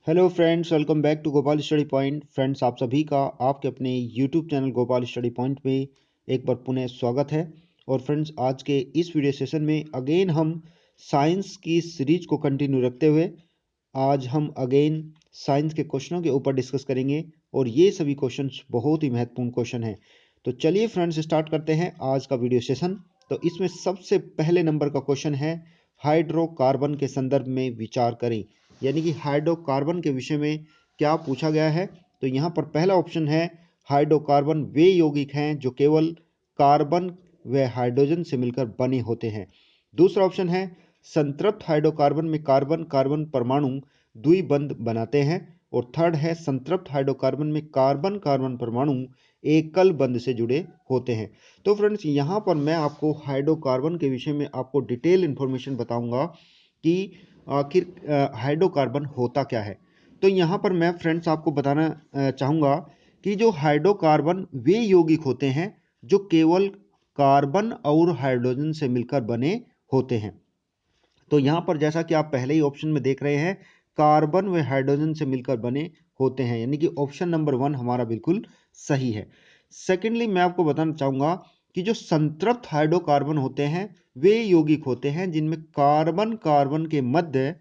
Hello friends, welcome back to Gopal study point. Friends, आप सभी का आपके अपने YouTube channel Gopal study point में एक बार पुनः स्वागत है। और फ्रेंड्स, आज के इस वीडियो सेशन में अगेन हम साइंस की सीरीज को कंटिन्यू रखते हुए आज हम अगेन साइंस के क्वेश्चनों के ऊपर डिस्कस करेंगे और ये सभी क्वेश्चंस बहुत ही महत्वपूर्ण क्वेश्चन हैं। तो चलिए फ्रेंड्स, स्टार्ट करते हैं आज का वीडियो सेशन। तो इसमें सबसे पहले नंबर का क्वेश्चन है, हाइड्रोकार्बन के संदर्भ में विचार करें। यानी कि हाइड्रोकार्बन के विषय में क्या पूछा गया है। तो यहाँ पर पहला ऑप्शन है, हाइड्रोकार्बन वे यौगिक हैं जो केवल कार्बन व हाइड्रोजन से मिलकर बने होते हैं। दूसरा ऑप्शन है, संतृप्त हाइड्रोकार्बन में कार्बन कार्बन परमाणु द्विबंध बनाते हैं। और थर्ड है, संतृप्त हाइड्रोकार्बन में कार्बन कार्बन परमाणु एकल बंध से जुड़े होते हैं। तो फ्रेंड्स, यहाँ पर मैं आपको हाइड्रोकार्बन के विषय में आपको डिटेल इन्फॉर्मेशन बताऊंगा कि आखिर हाइड्रोकार्बन होता क्या है। तो यहाँ पर मैं फ्रेंड्स आपको बताना चाहूँगा कि जो हाइड्रोकार्बन वे यौगिक होते हैं जो केवल कार्बन और हाइड्रोजन से मिलकर बने होते हैं। तो यहाँ पर जैसा कि आप पहले ही ऑप्शन में देख रहे हैं, कार्बन व हाइड्रोजन से मिलकर बने होते हैं, यानी कि ऑप्शन नंबर 1 हमारा बिल्कुल सही है। सेकेंडली, मैं आपको बताना चाहूँगा कि जो संतृप्त हाइड्रोकार्बन होते हैं वे यौगिक होते हैं जिनमें कार्बन कार्बन के मध्य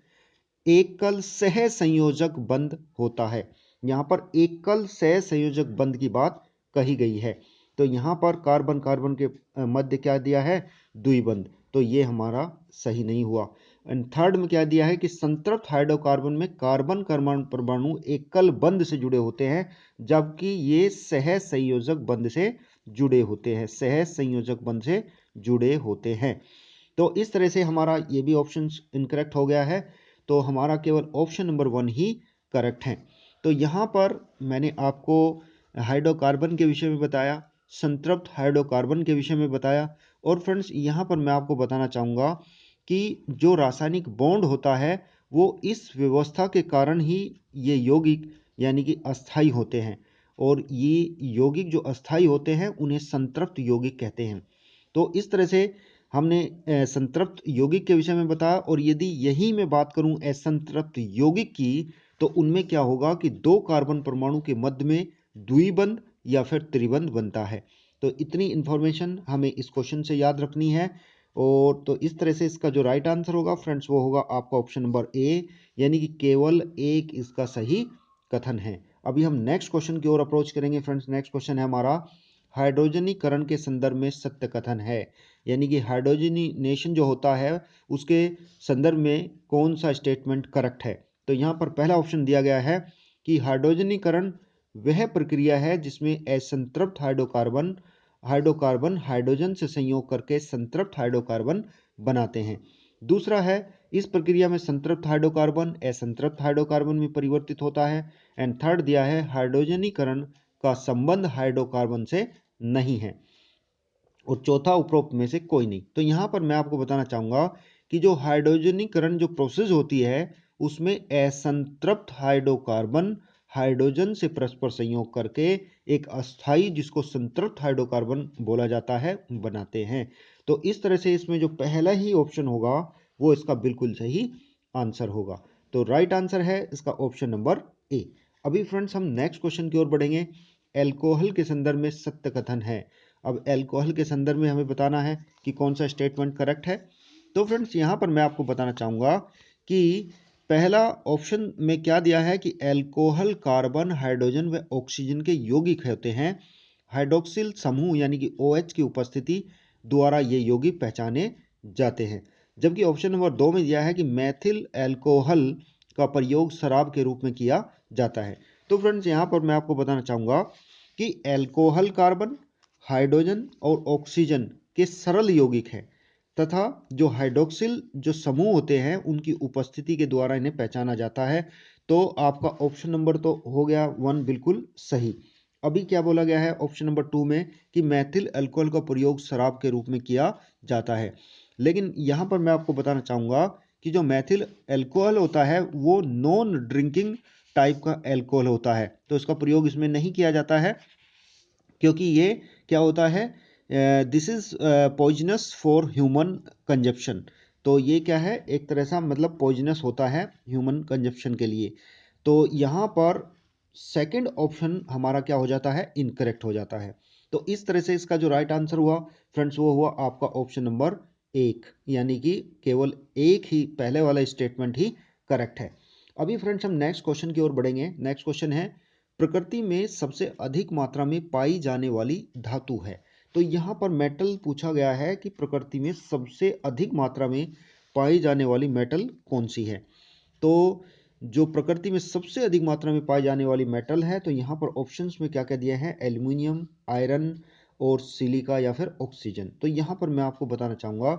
एकल सह संयोजक बंध होता है। यहाँ पर एकल सह संयोजक बंध की बात कही गई है। तो यहाँ पर कार्बन कार्बन के मध्य क्या दिया है, द्विबंध। तो ये हमारा सही नहीं हुआ। एंड थर्ड में क्या दिया है कि संतृप्त हाइड्रोकार्बन में कार्बन कार्बन परमाणु एकल बंध से जुड़े होते हैं, जबकि ये सह संयोजक बंध से जुड़े होते हैं, सह संयोजक बंध से जुड़े होते हैं। तो इस तरह से हमारा ये भी ऑप्शन इनकरेक्ट हो गया है। तो हमारा केवल ऑप्शन नंबर 1 ही करेक्ट है। तो यहाँ पर मैंने आपको हाइड्रोकार्बन के विषय में बताया, संतृप्त हाइड्रोकार्बन के विषय में बताया। और फ्रेंड्स, यहाँ पर मैं आपको बताना चाहूँगा कि जो रासायनिक बॉन्ड होता है वो इस व्यवस्था के कारण ही ये यौगिक यानी कि अस्थाई होते हैं। और ये यौगिक जो अस्थाई होते हैं उन्हें संतृप्त यौगिक कहते हैं। तो इस तरह से हमने संतृप्त यौगिक के विषय में बताया। और यदि यही मैं बात करूं असंतृप्त यौगिक की, तो उनमें क्या होगा कि दो कार्बन परमाणु के मध्य में द्विबंध या फिर त्रिबंध बनता है। तो इतनी इंफॉर्मेशन हमें इस क्वेश्चन से याद रखनी है। और तो इस तरह से इसका जो राइट आंसर होगा फ्रेंड्स वो होगा आपका ऑप्शन नंबर ए, यानी कि केवल एक इसका सही कथन है। अभी हम नेक्स्ट क्वेश्चन की ओर अप्रोच करेंगे। फ्रेंड्स, नेक्स्ट क्वेश्चन है हमारा, हाइड्रोजनीकरण के संदर्भ में सत्य कथन है। यानी कि हाइड्रोजनीनेशन जो होता है उसके संदर्भ में कौन सा स्टेटमेंट करेक्ट है। तो यहाँ पर पहला ऑप्शन दिया गया है कि हाइड्रोजनीकरण वह प्रक्रिया है जिसमें असंतृप्त हाइड्रोकार्बन हाइड्रोकार्बन हाइड्रोजन से संयोग करके संतृप्त हाइड्रोकार्बन बनाते हैं। दूसरा है, इस प्रक्रिया में संतृप्त हाइड्रोकार्बन असंतृप्त हाइड्रोकार्बन में परिवर्तित होता है। एंड थर्ड दिया है, हाइड्रोजनीकरण का संबंध हाइड्रोकार्बन से नहीं है। और चौथा, उपरोक्त में से कोई नहीं। तो यहाँ पर मैं आपको बताना चाहूँगा कि जो हाइड्रोजनीकरण जो प्रोसेस होती है उसमें असंतृप्त हाइड्रोकार्बन हाइड्रोजन से परस्पर संयोग करके एक अस्थाई जिसको संतृप्त हाइड्रोकार्बन बोला जाता है बनाते हैं। तो इस तरह से इसमें जो पहला ही ऑप्शन होगा वो इसका बिल्कुल सही आंसर होगा। तो राइट आंसर है इसका ऑप्शन नंबर ए। अभी फ्रेंड्स हम नेक्स्ट क्वेश्चन की ओर बढ़ेंगे। एल्कोहल के संदर्भ में सत्य कथन है। अब एल्कोहल के संदर्भ में हमें बताना है कि कौन सा स्टेटमेंट करेक्ट है। तो फ्रेंड्स, यहाँ पर मैं आपको बताना चाहूँगा कि पहला ऑप्शन में क्या दिया है कि एल्कोहल कार्बन हाइड्रोजन व ऑक्सीजन के यौगिक होते हैं। हाइड्रोक्सिल समूह यानी कि OH की उपस्थिति द्वारा ये यौगिक पहचाने जाते हैं। जबकि ऑप्शन नंबर 2 में दिया है कि मैथिल एल्कोहल का प्रयोग शराब के रूप में किया जाता है। तो फ्रेंड्स, यहाँ पर मैं आपको बताना चाहूँगा कि एल्कोहल कार्बन हाइड्रोजन और ऑक्सीजन के सरल यौगिक हैं तथा जो हाइड्रोक्सिल जो समूह होते हैं उनकी उपस्थिति के द्वारा इन्हें पहचाना जाता है। तो आपका ऑप्शन नंबर तो हो गया 1 बिल्कुल सही। अभी क्या बोला गया है ऑप्शन नंबर 2 में कि मैथिल अल्कोहल का प्रयोग शराब के रूप में किया जाता है। लेकिन यहाँ पर मैं आपको बताना चाहूँगा कि जो मैथिल अल्कोहल होता है वो नॉन ड्रिंकिंग टाइप का अल्कोहल होता है, तो इसका प्रयोग इसमें नहीं किया जाता है क्योंकि ये क्या होता है, this is poisonous for human consumption. तो ये क्या है, एक तरह से मतलब पॉइजनस होता है ह्यूमन कंजप्शन के लिए। तो यहाँ पर सेकंड ऑप्शन हमारा क्या हो जाता है, इनकरेक्ट हो जाता है। तो इस तरह से इसका जो राइट आंसर हुआ फ्रेंड्स वो हुआ आपका ऑप्शन नंबर 1, यानी कि केवल एक ही पहले वाला स्टेटमेंट ही करेक्ट है। अभी फ्रेंड्स हम नेक्स्ट क्वेश्चन की ओर बढ़ेंगे। नेक्स्ट क्वेश्चन है, प्रकृति में सबसे अधिक मात्रा में पाई जाने वाली धातु है। तो यहाँ पर मेटल पूछा गया है कि प्रकृति में सबसे अधिक मात्रा में पाई जाने वाली मेटल कौन सी है। तो जो प्रकृति में सबसे अधिक मात्रा में पाई जाने वाली मेटल है, तो यहाँ पर ऑप्शंस में क्या क्या दिया है, एल्युमिनियम, आयरन और सिलिका या फिर ऑक्सीजन। तो यहाँ पर मैं आपको बताना चाहूँगा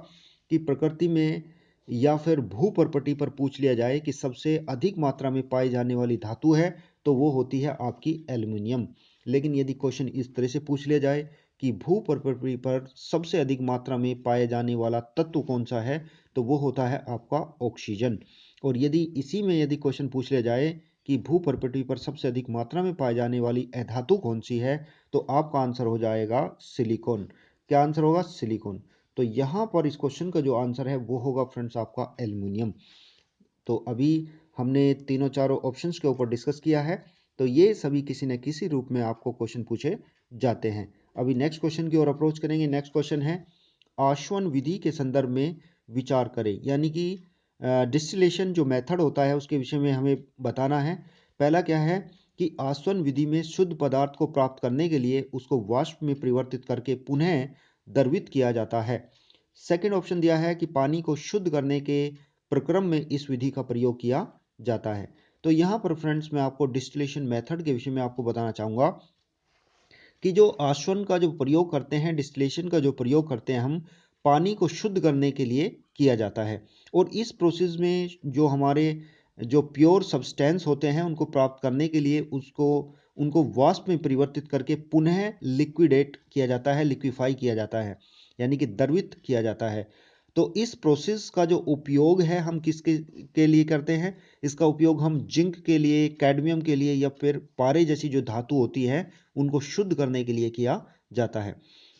कि प्रकृति में या फिर भूपर्पटी पर पूछ लिया जाए कि सबसे अधिक मात्रा में पाई जाने वाली धातु है, तो वो होती है आपकी एल्युमिनियम। लेकिन यदि क्वेश्चन इस तरह से पूछ लिया जाए कि भूपर्पटी पर सबसे अधिक मात्रा में पाए जाने वाला तत्व कौन सा है, तो वो होता है आपका ऑक्सीजन। और यदि इसी में यदि क्वेश्चन पूछ लिया जाए कि भूपर्पटी पर सबसे अधिक मात्रा में पाई जाने वाली अधातु कौन सी है, तो आपका आंसर हो जाएगा सिलिकॉन। क्या आंसर होगा, सिलिकॉन। तो यहाँ पर इस क्वेश्चन का जो आंसर है वो होगा फ्रेंड्स आपका एल्युमिनियम। तो अभी हमने तीनों चारों ऑप्शंस के ऊपर डिस्कस किया है। तो ये सभी किसी न किसी रूप में आपको क्वेश्चन पूछे जाते हैं। अभी नेक्स्ट क्वेश्चन की ओर अप्रोच करेंगे। नेक्स्ट क्वेश्चन है, आश्वन विधि के संदर्भ में विचार करें, यानी कि डिस्टिलेशन जो मेथड होता है उसके विषय में हमें बताना है। पहला क्या है कि आसवन विधि में शुद्ध पदार्थ को प्राप्त करने के लिए उसको वाष्प में परिवर्तित करके पुनः द्रवित किया जाता है। सेकंड ऑप्शन दिया है कि पानी को शुद्ध करने के प्रक्रम में इस विधि का प्रयोग किया जाता है। तो यहाँ पर फ्रेंड्स मैं आपको डिस्टिलेशन मेथड के विषय में आपको बताना चाहूँगा कि जो आसवन का जो प्रयोग करते हैं, डिस्टिलेशन का जो प्रयोग करते हैं हम, पानी को शुद्ध करने के लिए किया जाता है। और इस प्रोसेस में जो हमारे जो प्योर सब्सटेंस होते हैं उनको प्राप्त करने के लिए उनको वाष्प में परिवर्तित करके पुनः लिक्विडेट किया जाता है, लिक्विफाई किया जाता है, यानी कि द्रवित किया जाता है। तो इस प्रोसेस का जो उपयोग है हम किसके के लिए करते हैं, इसका उपयोग हम जिंक के लिए, कैडमियम के लिए या फिर पारे जैसी जो धातु होती है उनको शुद्ध करने के लिए किया जाता है।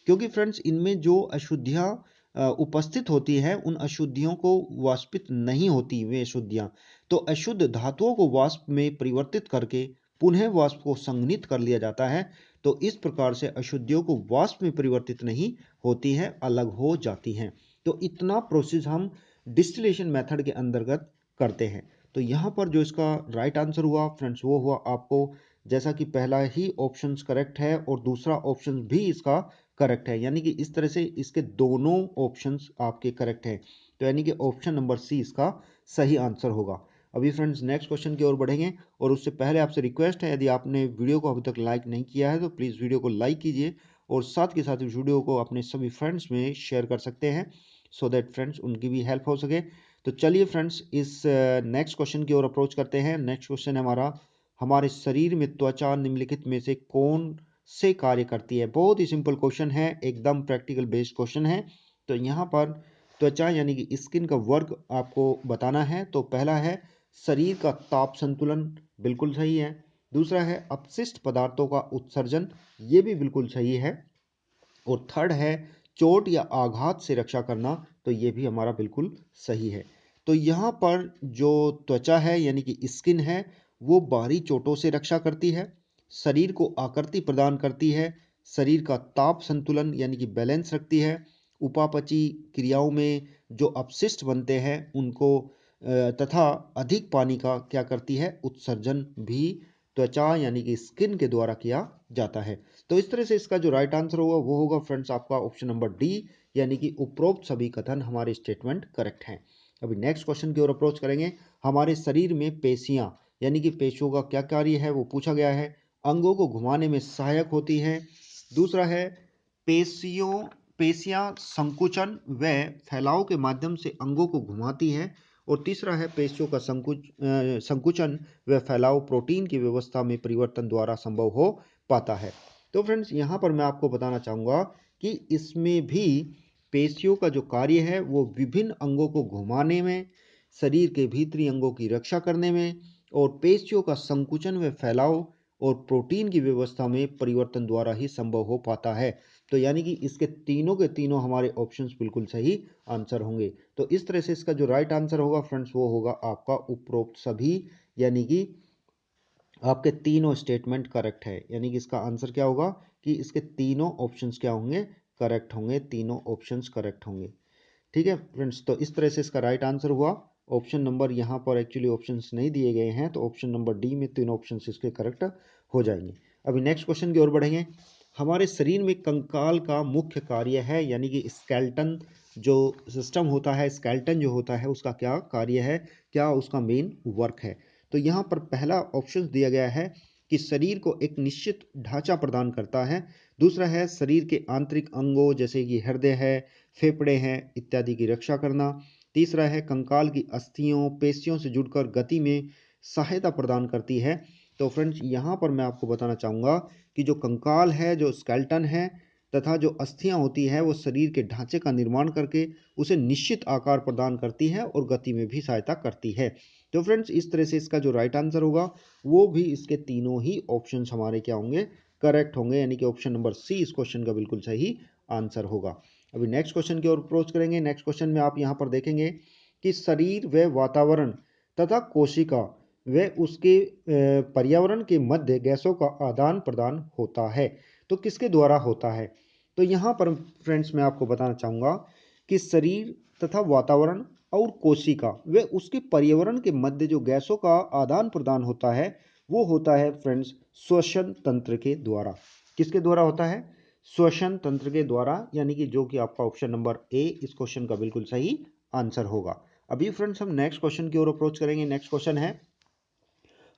क्योंकि फ्रेंड्स इनमें जो अशुद्धियाँ उपस्थित होती हैं उन अशुद्धियों को वाष्पित नहीं होती वे अशुद्धियाँ। तो अशुद्ध धातुओं को वाष्प में परिवर्तित करके पुनः वाष्प को संघनित कर लिया जाता है। तो इस प्रकार से अशुद्धियों को वाष्प में परिवर्तित नहीं होती हैं, अलग हो जाती हैं। तो इतना प्रोसेस हम डिस्टिलेशन मेथड के अंतर्गत करते हैं। तो यहाँ पर जो इसका राइट आंसर हुआ फ्रेंड्स वो हुआ आपको, जैसा कि पहला ही ऑप्शंस करेक्ट है और दूसरा ऑप्शन भी इसका करेक्ट है, यानी कि इस तरह से इसके दोनों ऑप्शंस आपके करेक्ट हैं। तो यानी कि ऑप्शन नंबर सी इसका सही आंसर होगा। अभी फ्रेंड्स नेक्स्ट क्वेश्चन की ओर बढ़ेंगे और उससे पहले आपसे रिक्वेस्ट है, यदि आपने वीडियो को अभी तक लाइक नहीं किया है तो प्लीज़ वीडियो को लाइक कीजिए और साथ के साथ इस वीडियो को अपने सभी फ्रेंड्स में शेयर कर सकते हैं, सो दैट फ्रेंड्स उनकी भी हेल्प हो सके। तो चलिए फ्रेंड्स इस नेक्स्ट क्वेश्चन की ओर अप्रोच करते हैं। नेक्स्ट क्वेश्चन है हमारा, हमारे शरीर में त्वचा निम्नलिखित में से कौन से कार्य करती है। बहुत ही सिंपल क्वेश्चन है, एकदम प्रैक्टिकल बेस्ड क्वेश्चन है। तो यहाँ पर त्वचा यानी कि स्किन का वर्क आपको बताना है। तो पहला है शरीर का ताप संतुलन, बिल्कुल सही है। दूसरा है अपशिष्ट पदार्थों का उत्सर्जन, ये भी बिल्कुल सही है। और थर्ड है चोट या आघात से रक्षा करना, तो ये भी हमारा बिल्कुल सही है। तो यहाँ पर जो त्वचा है यानी कि स्किन है वो बाहरी चोटों से रक्षा करती है, शरीर को आकृति प्रदान करती है, शरीर का ताप संतुलन यानी कि बैलेंस रखती है, उपापचयी क्रियाओं में जो अपशिष्ट बनते हैं उनको तथा अधिक पानी का क्या करती है, उत्सर्जन भी त्वचा यानी कि स्किन के द्वारा किया जाता है। तो इस तरह से इसका जो राइट आंसर होगा वो होगा फ्रेंड्स आपका ऑप्शन नंबर डी, यानी कि उपरोक्त सभी कथन हमारे स्टेटमेंट करेक्ट हैं। अभी नेक्स्ट क्वेश्चन की ओर अप्रोच करेंगे। हमारे शरीर में पेशियां यानी कि पेशियों का क्या कार्य है वो पूछा गया है। अंगों को घुमाने में सहायक होती है। दूसरा है पेशियों पेशियां संकुचन व फैलाव के माध्यम से अंगों को घुमाती है। और तीसरा है पेशियों का संकुचन व फैलाव प्रोटीन की व्यवस्था में परिवर्तन द्वारा संभव हो पाता है। तो फ्रेंड्स यहाँ पर मैं आपको बताना चाहूँगा कि इसमें भी पेशियों का जो कार्य है वो विभिन्न अंगों को घुमाने में, शरीर के भीतरी अंगों की रक्षा करने में और पेशियों का संकुचन व फैलाव और प्रोटीन की व्यवस्था में परिवर्तन द्वारा ही संभव हो पाता है। तो यानी कि इसके तीनों के तीनों हमारे ऑप्शंस बिल्कुल सही आंसर होंगे। तो इस तरह से इसका जो राइट आंसर होगा फ्रेंड्स वो होगा आपका उपरोक्त सभी, यानी कि आपके तीनों स्टेटमेंट करेक्ट है, यानी कि इसका आंसर क्या होगा कि इसके तीनों ऑप्शंस क्या होंगे, करेक्ट होंगे, तीनों ऑप्शंस करेक्ट होंगे। ठीक है फ्रेंड्स, तो इस तरह से इसका राइट आंसर हुआ ऑप्शन नंबर, यहाँ पर एक्चुअली ऑप्शंस नहीं दिए गए हैं, तो ऑप्शन नंबर डी में तीनों ऑप्शंस इसके करेक्ट हो जाएंगे। अभी नेक्स्ट क्वेश्चन की ओर बढ़ेंगे। हमारे शरीर में कंकाल का मुख्य कार्य है, यानी कि स्केलेटन जो सिस्टम होता है, स्केलेटन जो होता है उसका क्या कार्य है, क्या उसका मेन वर्क है। तो यहाँ पर पहला ऑप्शन दिया गया है कि शरीर को एक निश्चित ढांचा प्रदान करता है। दूसरा है शरीर के आंतरिक अंगों जैसे कि हृदय है, फेफड़े हैं इत्यादि की रक्षा करना। तीसरा है कंकाल की अस्थियों पेशियों से जुड़कर गति में सहायता प्रदान करती है। तो फ्रेंड्स यहाँ पर मैं आपको बताना चाहूँगा कि जो कंकाल है, जो स्केलेटन है तथा जो अस्थियां होती है वो शरीर के ढांचे का निर्माण करके उसे निश्चित आकार प्रदान करती है और गति में भी सहायता करती है। तो फ्रेंड्स इस तरह से इसका जो राइट आंसर होगा वो भी इसके तीनों ही ऑप्शंस हमारे क्या होंगे, करेक्ट होंगे, यानी कि ऑप्शन नंबर सी इस क्वेश्चन का बिल्कुल सही आंसर होगा। अभी नेक्स्ट क्वेश्चन की ओर अप्रोच करेंगे। नेक्स्ट क्वेश्चन में आप यहाँ पर देखेंगे कि शरीर व वातावरण तथा कोशिका व उसके पर्यावरण के मध्य गैसों का आदान प्रदान होता है। तो किसके द्वारा होता है? तो यहाँ पर फ्रेंड्स मैं आपको बताना चाहूँगा कि शरीर तथा वातावरण और कोशिका व उसके पर्यावरण के मध्य जो गैसों का आदान प्रदान होता है वो होता है फ्रेंड्स श्वसन तंत्र के द्वारा। किसके द्वारा होता है? श्वसन तंत्र के द्वारा, यानी कि जो कि आपका ऑप्शन नंबर ए इस क्वेश्चन का बिल्कुल सही आंसर होगा। अभी फ्रेंड्स हम नेक्स्ट क्वेश्चन की ओर अप्रोच करेंगे। नेक्स्ट क्वेश्चन है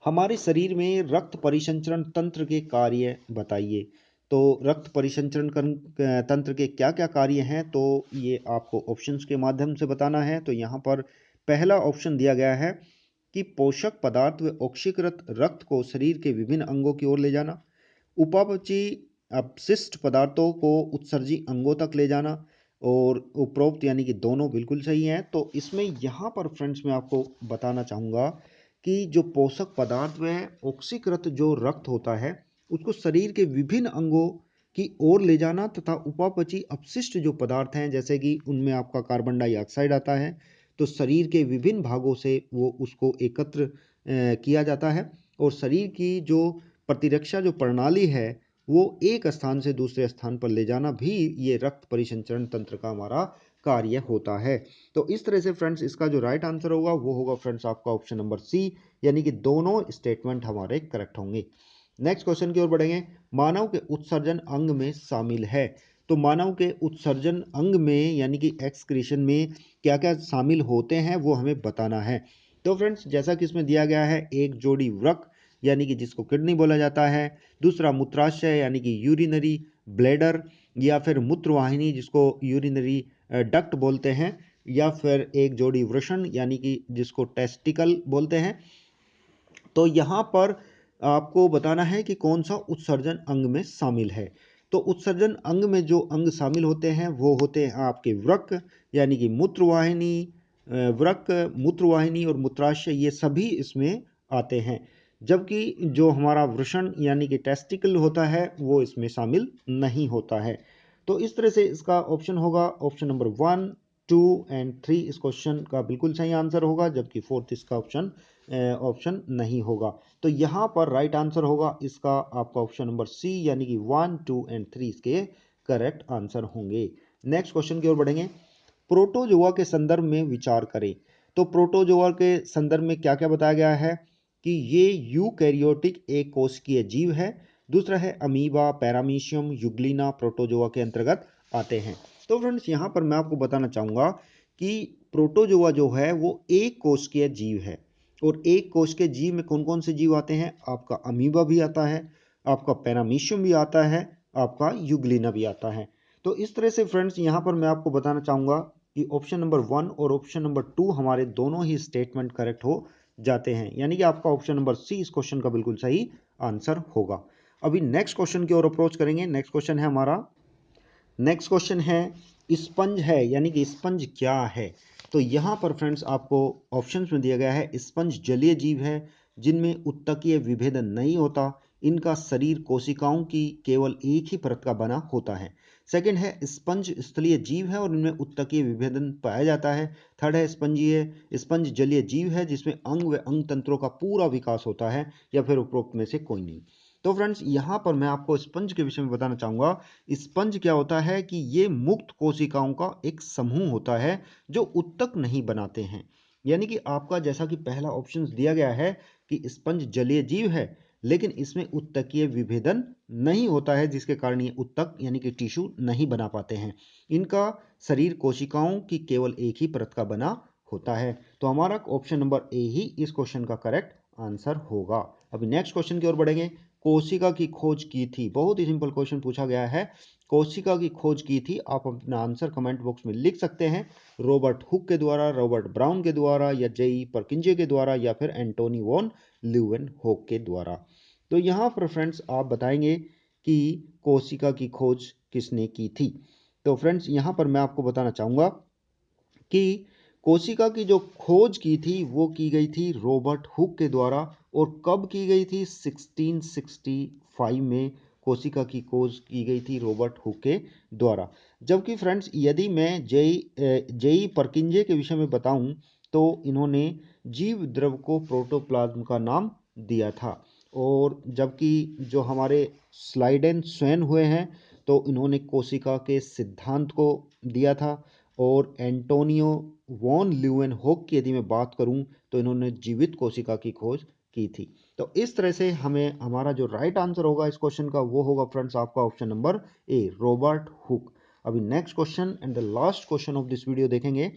हमारे शरीर में रक्त परिसंचरण तंत्र के कार्य बताइए। तो रक्त परिसंचरण तंत्र के क्या क्या कार्य हैं, तो ये आपको ऑप्शंस के माध्यम से बताना है। तो यहाँ पर पहला ऑप्शन दिया गया है कि पोषक पदार्थ व ऑक्सीकृत रक्त को शरीर के विभिन्न अंगों की ओर ले जाना, उपापचयी अपशिष्ट पदार्थों को उत्सर्जी अंगों तक ले जाना, और उपरोक्त यानी कि दोनों बिल्कुल सही हैं। तो इसमें यहाँ पर फ्रेंड्स मैं आपको बताना चाहूँगा कि जो पोषक पदार्थ व ऑक्सीकृत जो रक्त होता है उसको शरीर के विभिन्न अंगों की ओर ले जाना तथा उपापचयी अपशिष्ट जो पदार्थ हैं जैसे कि उनमें आपका कार्बन डाइऑक्साइड आता है, तो शरीर के विभिन्न भागों से वो उसको एकत्र किया जाता है, और शरीर की जो प्रतिरक्षा जो प्रणाली है वो एक स्थान से दूसरे स्थान पर ले जाना भी ये रक्त परिसंचरण तंत्र का हमारा कार्य होता है। तो इस तरह से फ्रेंड्स इसका जो राइट आंसर होगा वो होगा फ्रेंड्स आपका ऑप्शन नंबर सी, यानी कि दोनों स्टेटमेंट हमारे करेक्ट होंगे। नेक्स्ट क्वेश्चन की ओर बढ़ेंगे। मानव के उत्सर्जन अंग में शामिल है। तो मानव के उत्सर्जन अंग में यानी कि एक्सक्रीशन में क्या क्या शामिल होते हैं वो हमें बताना है। तो फ्रेंड्स जैसा कि इसमें दिया गया है, एक जोड़ी वृक्क यानी कि जिसको किडनी बोला जाता है, दूसरा मूत्राशय यानी कि यूरिनरी ब्लैडर, या फिर मूत्रवाहिनी जिसको यूरिनरी डक्ट बोलते हैं, या फिर एक जोड़ी वृषण यानी कि जिसको टेस्टिकल बोलते हैं। तो यहाँ पर आपको बताना है कि कौन सा उत्सर्जन अंग में शामिल है। तो उत्सर्जन अंग में जो अंग शामिल होते हैं वो होते हैं आपके वृक्क यानी कि मूत्रवाहिनी, वृक्क, मूत्रवाहिनी और मूत्राशय, ये सभी इसमें आते हैं। जबकि जो हमारा वृषण यानी कि टेस्टिकल होता है वो इसमें शामिल नहीं होता है। तो इस तरह से इसका ऑप्शन होगा ऑप्शन नंबर 1, 2 एंड 3 इस क्वेश्चन का बिल्कुल सही आंसर होगा, जबकि फोर्थ इसका ऑप्शन नहीं होगा। तो यहाँ पर राइट आंसर होगा इसका आपका ऑप्शन नंबर सी, यानी कि 1, 2 एंड 3 इसके करेक्ट आंसर होंगे। नेक्स्ट क्वेश्चन की ओर बढ़ेंगे। प्रोटोजोआ के संदर्भ में विचार करें। तो प्रोटोजोआ के संदर्भ में क्या क्या बताया गया है कि ये यूकैरियोटिक एक कोशिकीय जीव है। दूसरा है अमीबा, पैरामीशियम, युग्लिना प्रोटोजोआ के अंतर्गत आते हैं। तो फ्रेंड्स यहाँ पर मैं आपको बताना चाहूँगा कि प्रोटोजोआ जो है वो एक कोशिकीय जीव है, और एक कोशिकीय जीव में कौन कौन से जीव आते हैं? आपका अमीबा भी आता है, आपका पैरामीशियम भी आता है, आपका युग्लिना भी आता है। तो इस तरह से फ्रेंड्स यहाँ पर मैं आपको बताना चाहूँगा कि ऑप्शन नंबर 1 और ऑप्शन नंबर 2 हमारे दोनों ही स्टेटमेंट करेक्ट हो जाते हैं, यानी कि आपका ऑप्शन नंबर सी इस क्वेश्चन का बिल्कुल सही आंसर होगा। अभी नेक्स्ट क्वेश्चन की ओर अप्रोच करेंगे। नेक्स्ट क्वेश्चन है हमारा, नेक्स्ट क्वेश्चन है स्पंज है, यानी कि स्पंज क्या है। तो यहाँ पर फ्रेंड्स आपको ऑप्शंस में दिया गया है स्पंज जलीय जीव है जिनमें उत्तकीय विभेदन नहीं होता। इनका शरीर कोशिकाओं की केवल एक ही परत का बना होता है। सेकंड है स्पंज स्थलीय जीव है और इनमें उत्तकीय विभेदन पाया जाता है। थर्ड है स्पंज जलीय जीव है जिसमें अंग व अंग तंत्रों का पूरा विकास होता है, या फिर उपरोक्त में से कोई नहीं। तो फ्रेंड्स यहाँ पर मैं आपको स्पंज के विषय में बताना चाहूँगा। स्पंज क्या होता है कि ये मुक्त कोशिकाओं का एक समूह होता है जो उत्तक नहीं बनाते हैं। यानी कि आपका जैसा कि पहला ऑप्शन दिया गया है कि स्पंज जलीय जीव है, लेकिन इसमें उत्तकीय विभेदन नहीं होता है, जिसके कारण ये उत्तक यानी कि टिश्यू नहीं बना पाते हैं। इनका शरीर कोशिकाओं की केवल एक ही परत का बना होता है। तो हमारा ऑप्शन नंबर ए ही इस क्वेश्चन का करेक्ट आंसर होगा। अभी नेक्स्ट क्वेश्चन की ओर बढ़ेंगे। कोशिका की खोज की थी, बहुत ही सिंपल क्वेश्चन पूछा गया है। कोशिका की खोज की थी, आप अपना आंसर कमेंट बॉक्स में लिख सकते हैं। रॉबर्ट हुक के द्वारा, रॉबर्ट ब्राउन के द्वारा, या जेई परकिंजे के द्वारा, या फिर एंटोनी वॉन ल्यूवेनहोक के द्वारा। तो यहाँ पर फ्रेंड्स आप बताएंगे कि कोशिका की खोज किसने की थी। तो फ्रेंड्स यहाँ पर मैं आपको बताना चाहूँगा कि कोशिका की जो खोज की थी वो की गई थी रॉबर्ट हुक के द्वारा। और कब की गई थी? 1665 में कोशिका की खोज की गई थी रॉबर्ट हुक के द्वारा। जबकि फ्रेंड्स यदि मैं जेई परकिंजे के विषय में बताऊं तो इन्होंने जीव द्रव को प्रोटोप्लाज्म का नाम दिया था। और जबकि जो हमारे स्लाइडेन स्वैन हुए हैं तो इन्होंने कोशिका के सिद्धांत को दिया था। और एंटोनियो वॉन ल्यूवेनहोक की यदि मैं बात करूं तो इन्होंने जीवित कोशिका की खोज की थी। तो इस तरह से हमें हमारा जो राइट आंसर होगा इस क्वेश्चन का वो होगा फ्रेंड्स आपका option number A, Robert Hooke. अभी next question and the last question of this video देखेंगे।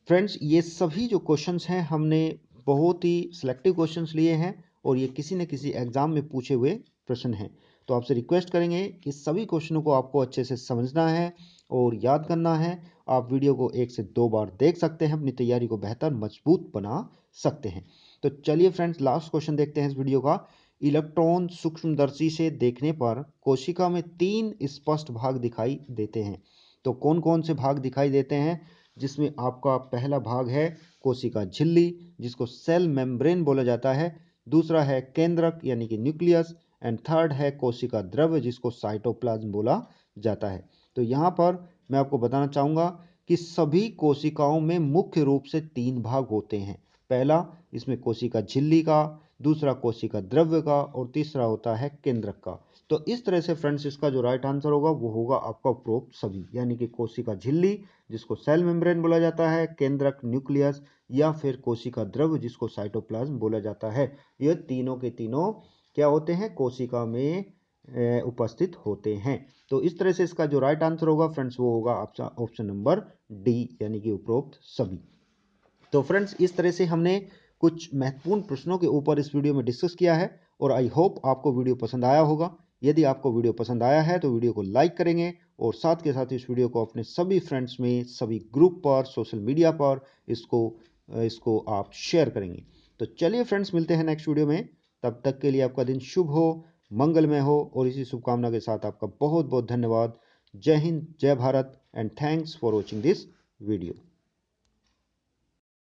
फ्रेंड्स ये सभी जो क्वेश्चंस हैं हमने बहुत ही सिलेक्टिव क्वेश्चंस लिए हैं और ये किसी न किसी एग्जाम में पूछे हुए प्रश्न हैं। तो आपसे रिक्वेस्ट करेंगे कि सभी क्वेश्चनों को आपको अच्छे से समझना है और याद करना है। आप वीडियो को 1 से 2 बार देख सकते हैं, अपनी तैयारी को बेहतर मजबूत बना सकते हैं। तो चलिए फ्रेंड्स लास्ट क्वेश्चन देखते हैं इस वीडियो का। इलेक्ट्रॉन सूक्ष्मदर्शी से देखने पर कोशिका में 3 स्पष्ट भाग दिखाई देते हैं। तो कौन कौन से भाग दिखाई देते हैं? जिसमें आपका पहला भाग है कोशिका झिल्ली जिसको सेल मेम्ब्रेन बोला जाता है। दूसरा है केंद्रक यानी कि न्यूक्लियस। एंड थर्ड है कोशिका द्रव्य जिसको साइटोप्लाज्म बोला जाता है। तो यहाँ पर मैं आपको बताना चाहूँगा कि सभी कोशिकाओं में मुख्य रूप से 3 भाग होते हैं। पहला इसमें कोशिका झिल्ली का, दूसरा कोशिका द्रव्य का और तीसरा होता है केंद्रक का। तो इस तरह से फ्रेंड्स इसका जो राइट आंसर होगा वो होगा आपका उपरोक्त सभी, यानी कि कोशिका झिल्ली जिसको सेल मेम्ब्रेन बोला जाता है, केंद्रक न्यूक्लियस, या फिर कोशिका द्रव्य जिसको साइटोप्लाज्म बोला जाता है। ये तीनों के तीनों क्या होते हैं? कोशिका में उपस्थित होते हैं। तो इस तरह से इसका जो राइट आंसर होगा फ्रेंड्स वो होगा आपका ऑप्शन नंबर डी, यानी कि उपरोक्त सभी। तो फ्रेंड्स इस तरह से हमने कुछ महत्वपूर्ण प्रश्नों के ऊपर इस वीडियो में डिस्कस किया है और आई होप आपको वीडियो पसंद आया होगा। यदि आपको वीडियो पसंद आया है तो वीडियो को लाइक करेंगे और साथ के साथ इस वीडियो को अपने सभी फ्रेंड्स में, सभी ग्रुप पर, सोशल मीडिया पर इसको आप शेयर करेंगे। तो चलिए फ्रेंड्स मिलते हैं नेक्स्ट वीडियो में। तब तक के लिए आपका दिन शुभ हो, मंगलमय हो और इसी शुभकामना के साथ आपका बहुत बहुत धन्यवाद। जय हिंद, जय Bharat and thanks for watching this video.